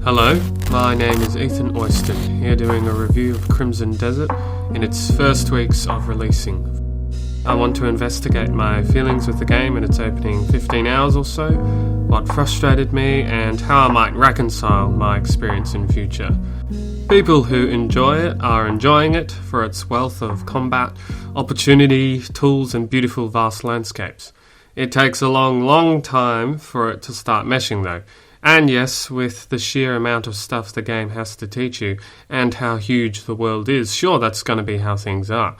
Hello, my name is Ethan Oyston, here doing a review of Crimson Desert in its first weeks of releasing. I want to investigate my feelings with the game in its opening 15 hours or so, what frustrated me, and how I might reconcile my experience in future. People who enjoy it are enjoying it for its wealth of combat, opportunity, tools, and beautiful vast landscapes. It takes a long time for it to start meshing though. And yes, with the sheer amount of stuff the game has to teach you, and how huge the world is, sure, that's going to be how things are.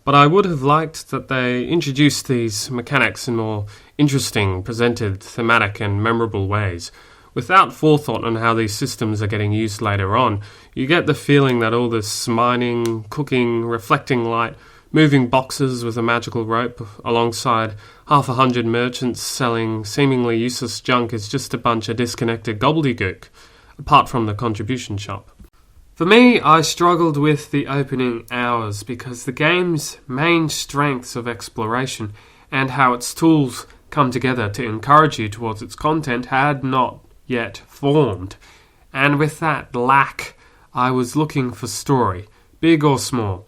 But I would have liked that they introduced these mechanics in more interesting, presented, thematic and memorable ways. Without forethought on how these systems are getting used later on, you get the feeling that all this mining, cooking, reflecting light, moving boxes with a magical rope alongside 100 merchants selling seemingly useless junk is just a bunch of disconnected gobbledygook, apart from the contribution shop. For me, I struggled with the opening hours because the game's main strengths of exploration and how its tools come together to encourage you towards its content had not yet formed. And with that lack, I was looking for story, big or small.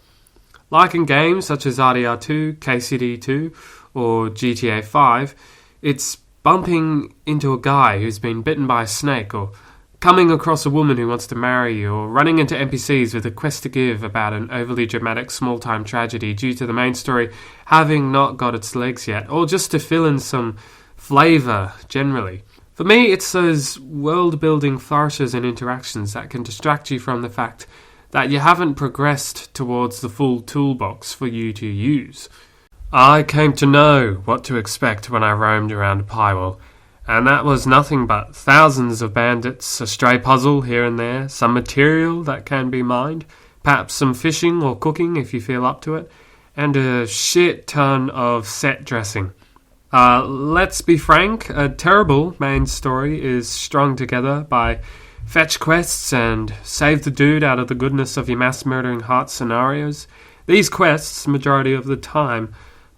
Like in games such as RDR2, KCD2, or GTA 5, it's bumping into a guy who's been bitten by a snake, or coming across a woman who wants to marry you, or running into NPCs with a quest to give about an overly dramatic small-time tragedy due to the main story having not got its legs yet, or just to fill in some flavour generally. For me, it's those world-building flourishes and interactions that can distract you from the fact that you haven't progressed towards the full toolbox for you to use. I came to know what to expect when I roamed around Pywell, and that was nothing but thousands of bandits, a stray puzzle here and there, some material that can be mined, perhaps some fishing or cooking if you feel up to it, and a shit ton of set dressing. Let's be frank, a terrible main story is strung together by fetch quests and save the dude out of the goodness of your mass-murdering heart scenarios. These quests, majority of the time,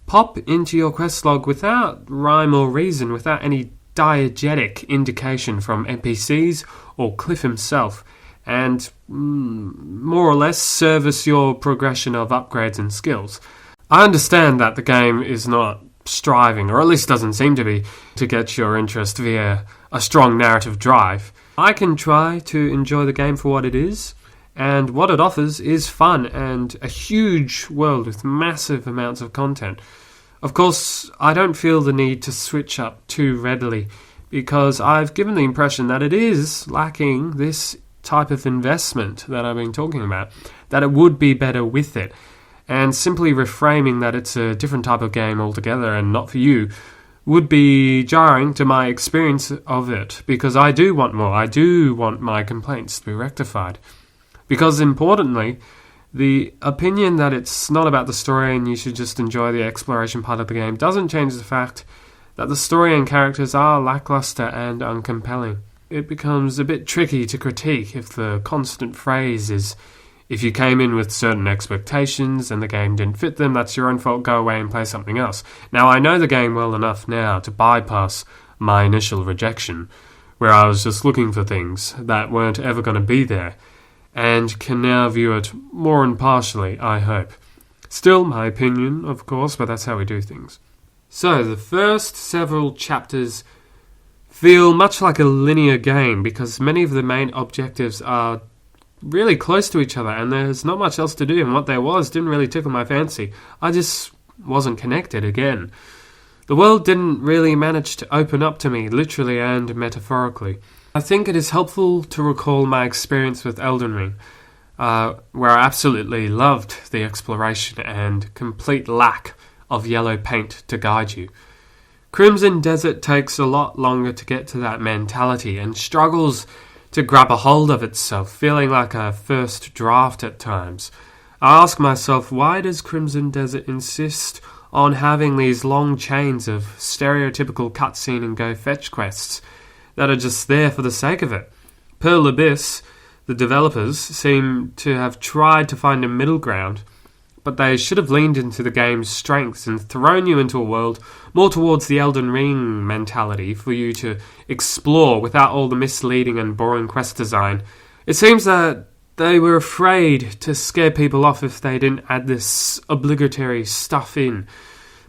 pop into your quest log without rhyme or reason, without any diegetic indication from NPCs or Cliff himself, and more or less service your progression of upgrades and skills. I understand that the game is not striving, or at least doesn't seem to be, to get your interest via a strong narrative drive. I can try to enjoy the game for what it is, and what it offers is fun and a huge world with massive amounts of content. Of course, I don't feel the need to switch up too readily, because I've given the impression that it is lacking this type of investment that I've been talking about, that it would be better with it, and simply reframing that it's a different type of game altogether and not for you would be jarring to my experience of it, because I do want more. I do want my complaints to be rectified. Because importantly, the opinion that it's not about the story and you should just enjoy the exploration part of the game doesn't change the fact that the story and characters are lackluster and uncompelling. It becomes a bit tricky to critique if the constant phrase is, if you came in with certain expectations and the game didn't fit them, that's your own fault, go away and play something else. Now, I know the game well enough now to bypass my initial rejection, where I was just looking for things that weren't ever going to be there, and can now view it more impartially, I hope. Still my opinion, of course, but that's how we do things. So, the first several chapters feel much like a linear game, because many of the main objectives are really close to each other, and there's not much else to do, and what there was didn't really tickle my fancy. I just wasn't connected again. The world didn't really manage to open up to me, literally and metaphorically. I think it is helpful to recall my experience with Elden Ring, where I absolutely loved the exploration and complete lack of yellow paint to guide you. Crimson Desert takes a lot longer to get to that mentality and struggles to grab a hold of itself, feeling like a first draft at times. I ask myself, why does Crimson Desert insist on having these long chains of stereotypical cutscene and go fetch quests that are just there for the sake of it? Pearl Abyss, the developers, seem to have tried to find a middle ground, but they should have leaned into the game's strengths and thrown you into a world more towards the Elden Ring mentality for you to explore without all the misleading and boring quest design. It seems that they were afraid to scare people off if they didn't add this obligatory stuff in.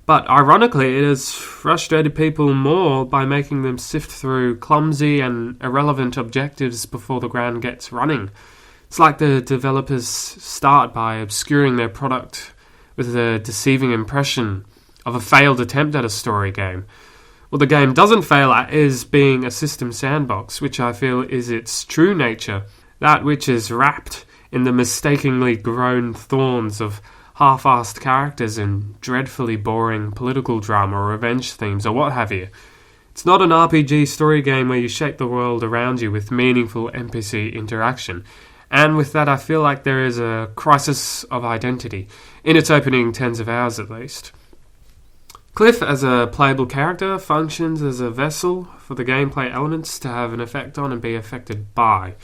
But ironically, it has frustrated people more by making them sift through clumsy and irrelevant objectives before the ground gets running. It's like the developers start by obscuring their product with a deceiving impression of a failed attempt at a story game. What the game doesn't fail at is being a system sandbox, which I feel is its true nature, that which is wrapped in the mistakenly grown thorns of half-assed characters and dreadfully boring political drama or revenge themes or what have you. It's not an RPG story game where you shape the world around you with meaningful NPC interaction. And with that, I feel like there is a crisis of identity, in its opening tens of hours at least. Cliff, as a playable character, functions as a vessel for the gameplay elements to have an effect on and be affected by.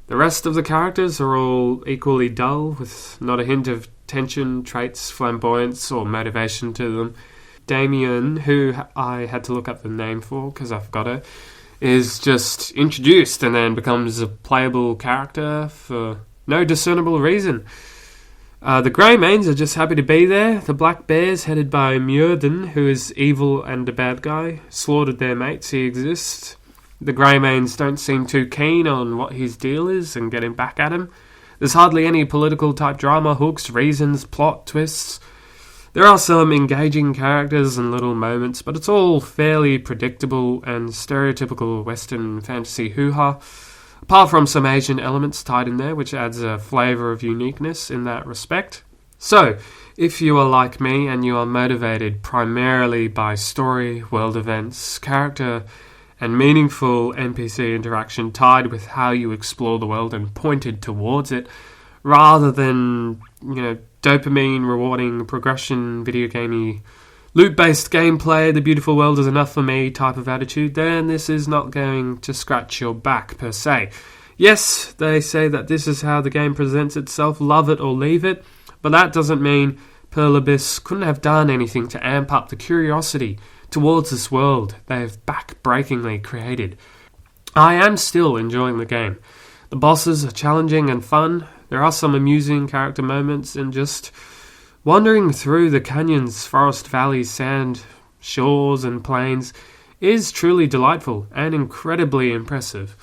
The rest of the characters are all equally dull, with not a hint of tension, traits, flamboyance, or motivation to them. Damien, who I had to look up the name for because I forgot it, is just introduced and then becomes a playable character for no discernible reason. The Grey Mains are just happy to be there. The Black Bears, headed by Mjordan, who is evil and a bad guy, slaughtered their mates. He exists. The Grey Mains don't seem too keen on what his deal is and getting back at him. There's hardly any political type drama, hooks, reasons, plot, twists. There are some engaging characters and little moments, but it's all fairly predictable and stereotypical Western fantasy hoo-ha, apart from some Asian elements tied in there, which adds a flavour of uniqueness in that respect. So, if you are like me and you are motivated primarily by story, world events, character, and meaningful NPC interaction tied with how you explore the world and pointed towards it, rather than, dopamine rewarding progression, video gamey, loot-based gameplay, the beautiful world is enough for me type of attitude, then this is not going to scratch your back per se. Yes, they say that this is how the game presents itself, love it or leave it, but that doesn't mean Pearl Abyss couldn't have done anything to amp up the curiosity towards this world they've back-breakingly created. I am still enjoying the game. The bosses are challenging and fun. There are some amusing character moments, and just wandering through the canyons, forest valleys, sand, shores and plains is truly delightful and incredibly impressive.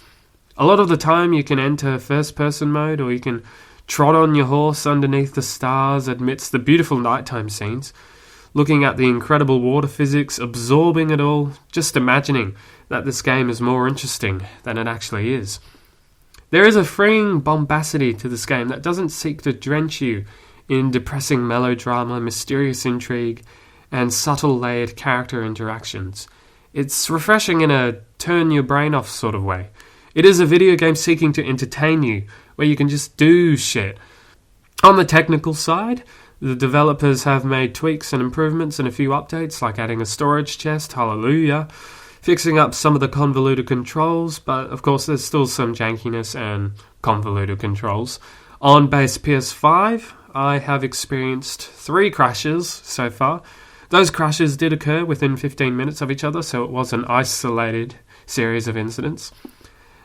A lot of the time you can enter first-person mode, or you can trot on your horse underneath the stars amidst the beautiful nighttime scenes, looking at the incredible water physics, absorbing it all, just imagining that this game is more interesting than it actually is. There is a freeing bombacity to this game that doesn't seek to drench you in depressing melodrama, mysterious intrigue, and subtle layered character interactions. It's refreshing in a turn-your-brain-off sort of way. It is a video game seeking to entertain you, where you can just do shit. On the technical side, the developers have made tweaks and improvements and a few updates, like adding a storage chest, hallelujah, fixing up some of the convoluted controls, but of course there's still some jankiness and convoluted controls. On base PS5, I have experienced 3 crashes so far. Those crashes did occur within 15 minutes of each other, so it was an isolated series of incidents.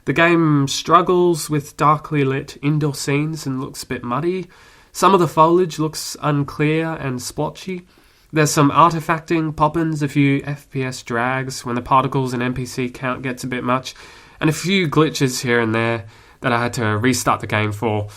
The game struggles with darkly lit indoor scenes and looks a bit muddy. Some of the foliage looks unclear and splotchy. There's some artifacting, pop-ins, a few FPS drags when the particles and NPC count gets a bit much, and a few glitches here and there that I had to restart the game for.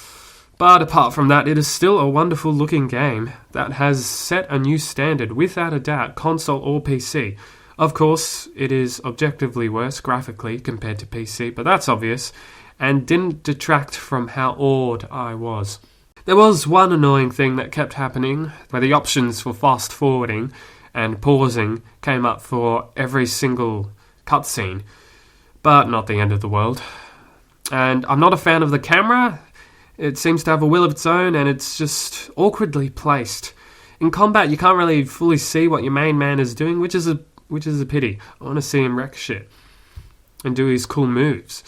But apart from that, it is still a wonderful looking game that has set a new standard, without a doubt, console or PC. Of course, it is objectively worse graphically compared to PC, but that's obvious, and didn't detract from how awed I was. There was one annoying thing that kept happening, where the options for fast forwarding and pausing came up for every single cutscene, but not the end of the world. And I'm not a fan of the camera. It seems to have a will of its own, and it's just awkwardly placed. In combat, you can't really fully see what your main man is doing, which is a pity. I want to see him wreck shit and do his cool moves.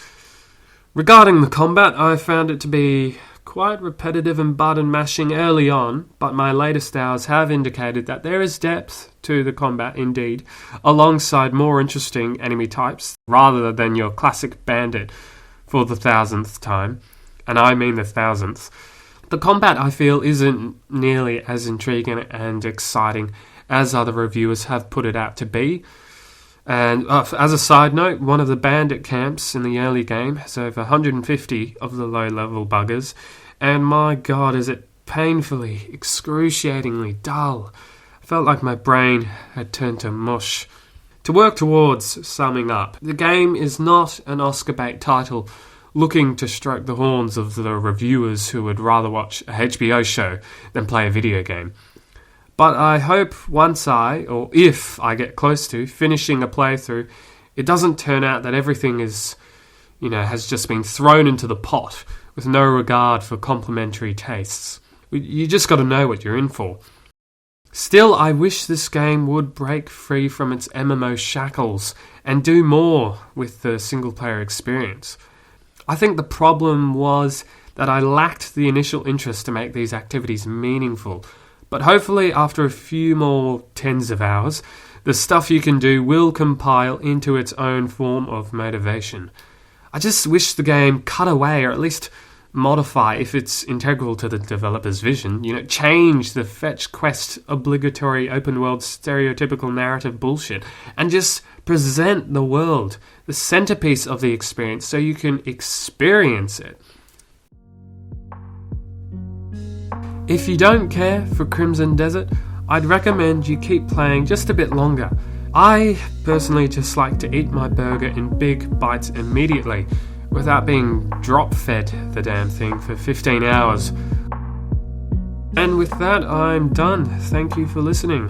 Regarding the combat, I found it to be quite repetitive and button mashing early on, but my latest hours have indicated that there is depth to the combat indeed, alongside more interesting enemy types, rather than your classic bandit for the 1000th time, and I mean the 1000th. The combat, I feel, isn't nearly as intriguing and exciting as other reviewers have put it out to be. And as a side note, one of the bandit camps in the early game has over 150 of the low-level buggers, and my god, is it painfully, excruciatingly dull. I felt like my brain had turned to mush. To work towards summing up, the game is not an Oscar bait title looking to stroke the horns of the reviewers who would rather watch a HBO show than play a video game. But I hope if I get close to finishing a playthrough, it doesn't turn out that everything has just been thrown into the pot with no regard for complementary tastes. You just got to know what you're in for. Still, I wish this game would break free from its MMO shackles and do more with the single-player experience. I think the problem was that I lacked the initial interest to make these activities meaningful, but hopefully after a few more tens of hours, the stuff you can do will compile into its own form of motivation. I just wish the game cut away, or at least modify if it's integral to the developer's vision, change the fetch quest obligatory open world stereotypical narrative bullshit and just present the world, the centerpiece of the experience, so you can experience it. If you don't care for Crimson Desert, I'd recommend you keep playing just a bit longer. I personally just like to eat my burger in big bites immediately, without being drop-fed the damn thing for 15 hours. And with that, I'm done. Thank you for listening.